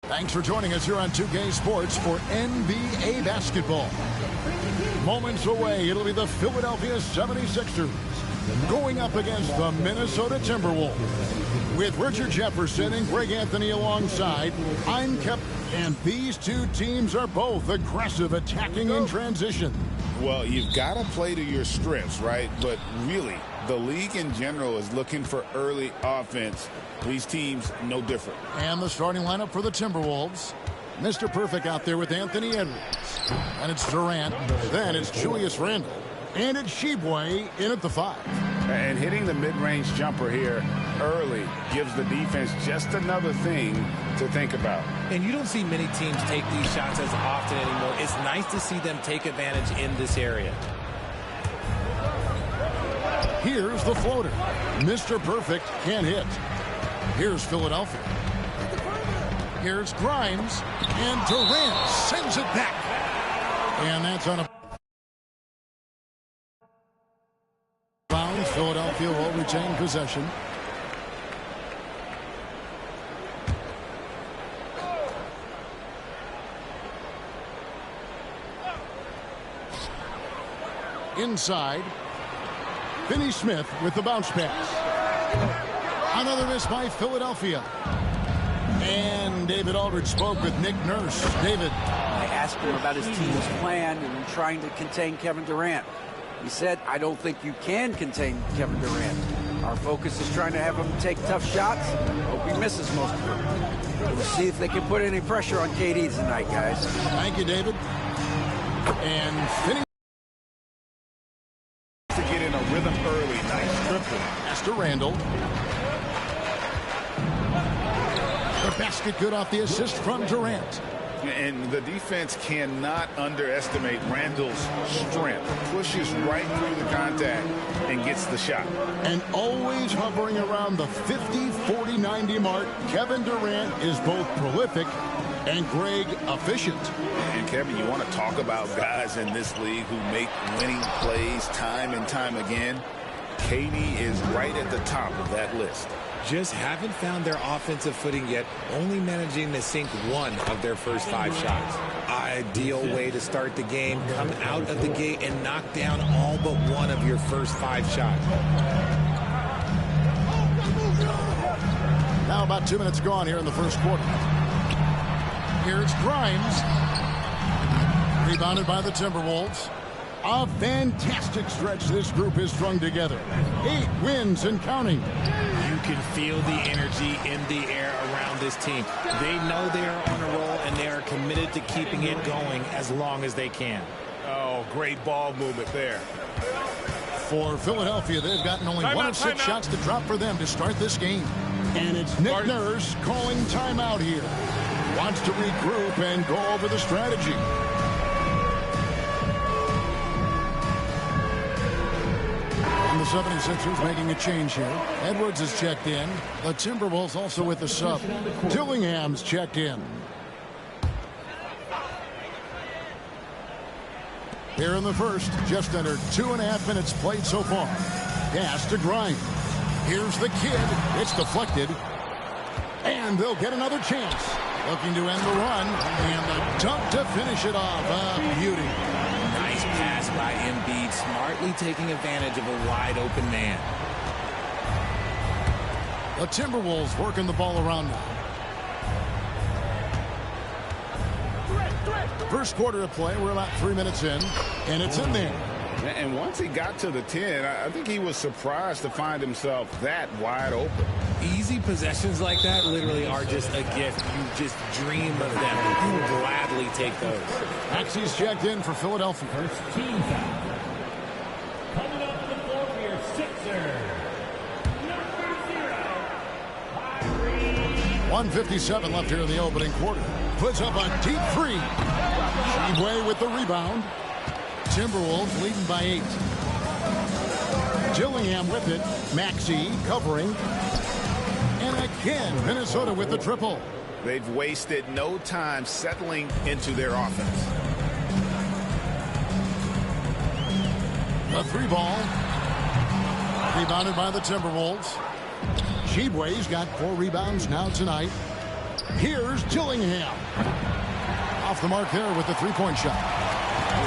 Thanks for joining us here on 2K Sports for NBA basketball. Moments away, it'll be the Philadelphia 76ers going up against the Minnesota Timberwolves. With Richard Jefferson and Greg Anthony alongside, I'm Kevin, and these two teams are both aggressive, attacking in transition. Well, you've got to play to your strengths, right? But really, the league in general is looking for early offense. These teams, no different. And the starting lineup for the Timberwolves. Mr. Perfect out there with Anthony Edwards. And it's Durant. Then it's Julius Randle. And it's Sheboy in at the 5. And hitting the mid-range jumper here early gives the defense just another thing to think about. And you don't see many teams take these shots as often anymore. It's nice to see them take advantage in this area. Here's the floater. Mr. Perfect can't hit. Here's Philadelphia. Here's Grimes. And Durant sends it back. And that's on a bounce. Philadelphia will retain possession. Inside. Finney Smith with the bounce pass. Another miss by Philadelphia. And David Aldridge spoke with Nick Nurse. David. I asked him about his team's plan and trying to contain Kevin Durant. He said, I don't think you can contain Kevin Durant. Our focus is trying to have him take tough shots. Hope he misses most of them. We'll see if they can put any pressure on KD tonight, guys. Thank you, David. And Finney to get in a rhythm early. Nice triple. Pass to Randle. The basket good off the assist from Durant. And the defense cannot underestimate Randle's strength. Pushes right through the contact and gets the shot. And always hovering around the 50, 40, 90 mark, Kevin Durant is both prolific and Greg efficient. And Kevin, you want to talk about guys in this league who make winning plays time and time again? KD is right at the top of that list. Just haven't found their offensive footing yet, only managing to sink one of their first 5 shots. Ideal way to start the game. Come out of the gate and knock down all but one of your first 5 shots. Now about 2 minutes gone here in the first quarter. Here's Grimes. Rebounded by the Timberwolves. A fantastic stretch this group has strung together. 8 wins and counting. You can feel the energy in the air around this team. They know they are on a roll, and they are committed to keeping it going as long as they can. Oh, great ball movement there. For Philadelphia, they've gotten only 1 of 6 shots to drop for them to start this game. And it's Nick Nurse calling timeout here. Wants to regroup and go over the strategy. The 76ers making a change here. Edwards has checked in. The Timberwolves also with the sub. Dillingham's checked in. Here in the first, just under 2.5 minutes played so far. Pass to Grimes. Here's the kid. It's deflected. And they'll get another chance. Looking to end the run. And the dunk to finish it off. A beauty. Nice pass by Embiid, smartly taking advantage of a wide-open man. The Timberwolves working the ball around now. First quarter of play, we're about 3 minutes in, and it's in there. And once he got to the 10, I think he was surprised to find himself that wide open. Easy possessions like that literally are just a gift. You just dream of them. You will gladly take those. Maxey's checked in for Philadelphia. First team foul. Coming up to the floor for your Sixers. Number 0, 1:57 left here in the opening quarter. Puts up a deep 3. Sheboy with the rebound. Timberwolves leading by 8. Dillingham with it. Maxey covering. And again, Minnesota with the triple. They've wasted no time settling into their offense. The 3 ball. Rebounded by the Timberwolves. Sheboy's got 4 rebounds now tonight. Here's Dillingham. Off the mark there with the three-point shot.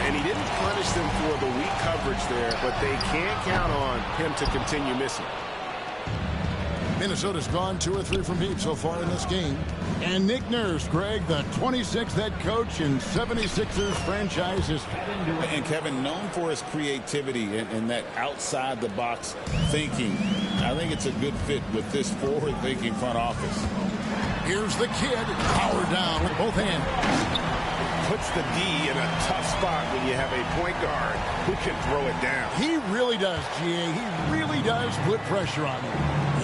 And he didn't punish them for the weak coverage there, but they can't count on him to continue missing. Minnesota's gone 2 or 3 from deep so far in this game. And Nick Nurse, Greg, the 26th head coach in 76ers franchise history. And Kevin, known for his creativity and that outside-the-box thinking. I think it's a good fit with this forward-thinking front office. Here's the kid, powered down with both hands. Puts the D in a tough spot when you have a point guard who can throw it down. He really does, GA. He really does put pressure on him.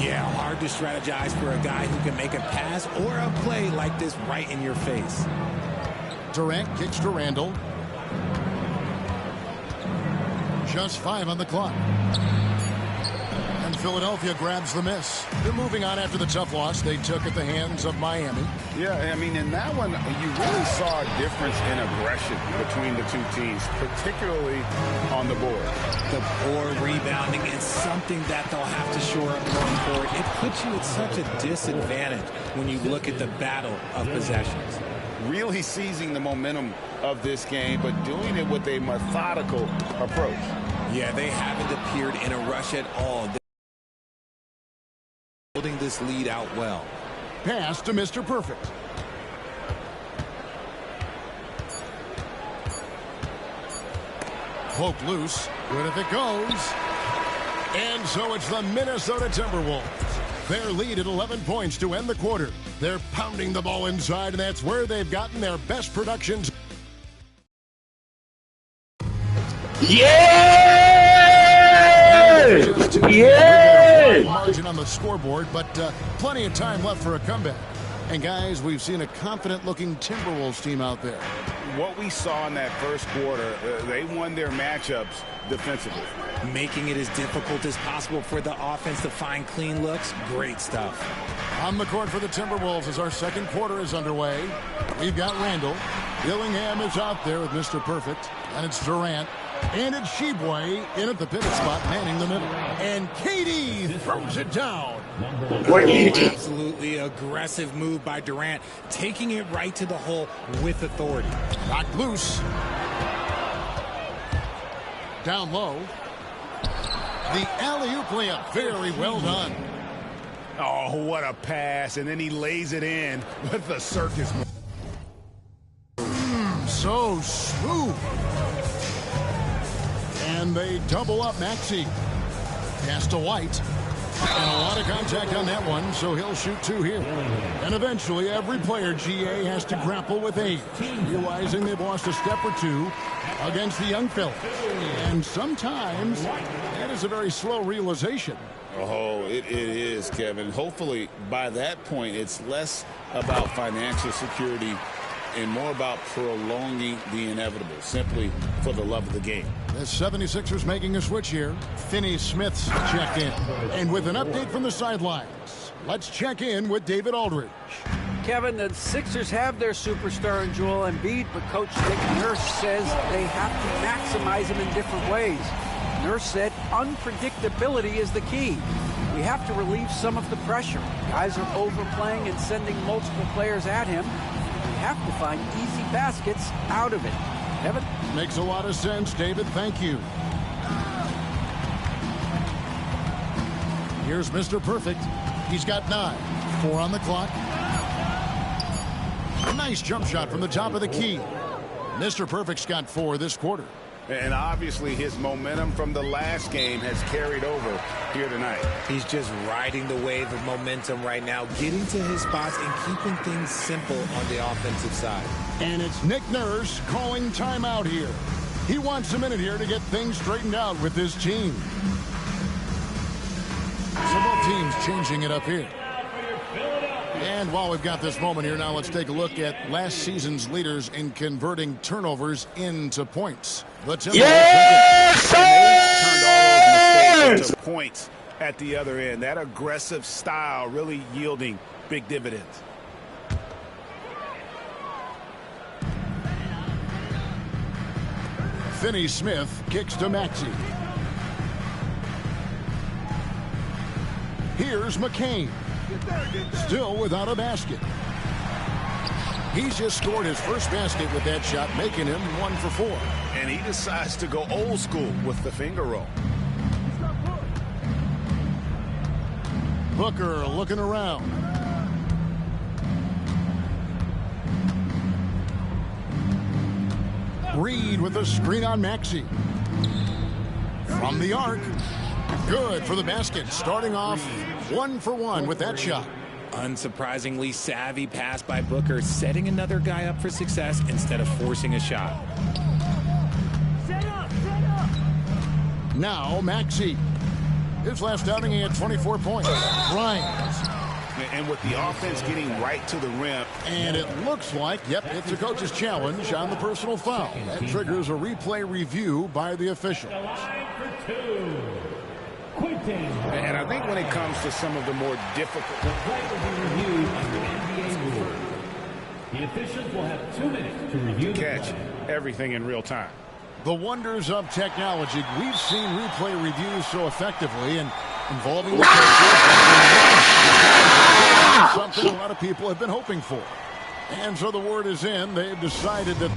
Yeah, hard to strategize for a guy who can make a pass or a play like this right in your face. Durant kicks to Randall. Just 5 on the clock. And Philadelphia grabs the miss. They're moving on after the tough loss they took at the hands of Miami. Yeah, I mean, in that one, you really saw a difference in aggression between the two teams, particularly on the board. The poor rebounding is something that they'll have to shore up going forward. It puts you at such a disadvantage when you look at the battle of possessions. Really seizing the momentum of this game, but doing it with a methodical approach. Yeah, they haven't appeared in a rush at all. They're building this lead out well. Pass to Mr. Perfect. Poked loose. Good if it goes. And so it's the Minnesota Timberwolves. Their lead at 11 points to end the quarter. They're pounding the ball inside, and that's where they've gotten their best productions. Yeah! Margin on the scoreboard, but plenty of time left for a comeback. And guys, we've seen a confident-looking Timberwolves team out there. What we saw in that first quarter, they won their matchups defensively. Making it as difficult as possible for the offense to find clean looks. Great stuff. On the court for the Timberwolves as our second quarter is underway. We've got Randall. Dillingham is out there with Mr. Perfect. And it's Durant. And it's Sheboy in at the pivot spot, manning the middle. And KD throws it down. Absolutely aggressive move by Durant, taking it right to the hole with authority. Knocked loose. Down low. The alley-oop layup, very well done. Oh, what a pass. And then he lays it in with the circus move. So smooth. And they double up Maxey. Pass to White. And a lot of contact on that one, so he'll shoot 2 here. And eventually, every player, GA, has to grapple with age, realizing they've lost a step or 2 against the young fella. And sometimes, that is a very slow realization. Oh, it is, Kevin. Hopefully, by that point, it's less about financial security and more about prolonging the inevitable, simply for the love of the game. The 76ers making a switch here. Finney-Smith's checked in. And with an update from the sidelines, let's check in with David Aldridge. Kevin, the Sixers have their superstar in Joel Embiid, but Coach Nick Nurse says they have to maximize him in different ways. Nurse said unpredictability is the key. We have to relieve some of the pressure. Guys are overplaying and sending multiple players at him. We have to find easy baskets out of it. Kevin? Makes a lot of sense, David. Thank you. Here's Mr. Perfect. He's got 9. 4 on the clock. A nice jump shot from the top of the key. Mr. Perfect's got 4 this quarter. And obviously his momentum from the last game has carried over here tonight. He's just riding the wave of momentum right now, getting to his spots and keeping things simple on the offensive side. And it's Nick Nurse calling timeout here. He wants a minute here to get things straightened out with this team. So both teams changing it up here. And while we've got this moment here, now let's take a look at last season's leaders in converting turnovers into points. Yes, sir! Turned all those mistakes into points at the other end. That aggressive style really yielding big dividends. Finney-Smith kicks to Maxey. Here's McCain. Still without a basket. He's just scored his first basket with that shot, making him 1 for 4. And he decides to go old school with the finger roll. Booker looking around. Reed with a screen on Maxey. From the arc. Good for the basket. Starting off 1 for 1 with that shot. Unsurprisingly savvy pass by Booker, setting another guy up for success instead of forcing a shot. Set up, set up. Now Maxey. His last outing he had 24 points. Bryant. And with the offense getting right to the rim. And it looks like, yep, it's a coach's challenge on the personal foul. That triggers a replay review by the official. The line for 2. Quinton. And I think when it comes to some of the more difficult. The play will be reviewed under NBA rules. The officials will have 2 minutes to review the Catch play. everything in real time. The wonders of technology. We've seen replay reviews so effectively and involving the coaches. Something a lot of people have been hoping for. And so the word is in. They've decided that